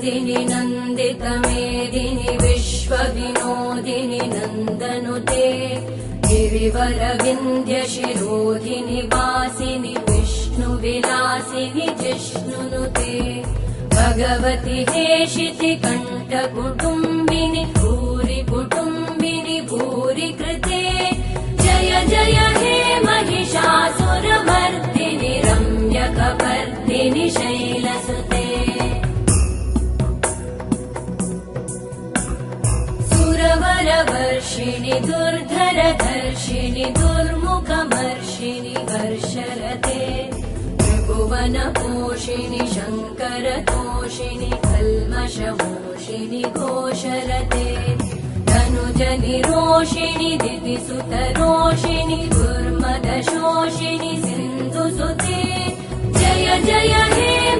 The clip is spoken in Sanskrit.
नन्दिनि नन्दितमेदिनि विश्वविनोदिनि नन्दनुते गिरिवरविन्ध्यशिरोधिनि वासिनि विष्णुविलासिनि जिष्णुनुते भगवति हेशिति कण्ठकुटुम्बिनि भूरि कुटुम्बिनि भूरि कृते जय जय हे महिषासुरमर्दिनि रम्यकपर्दिनि शैलसुते सुरवरवर्षिणि दुर्धरधर्षिणि दुर्मुखमर्षिणि वर्षरते त्रिभुवनपोषिणि शङ्करतोषिणि कल्मषमोषिणि घोषरते धनुजनिरोषिणि दितिसुतरोषिणि दुर्मदशोषिणि सिन्धुसुते जय जय हे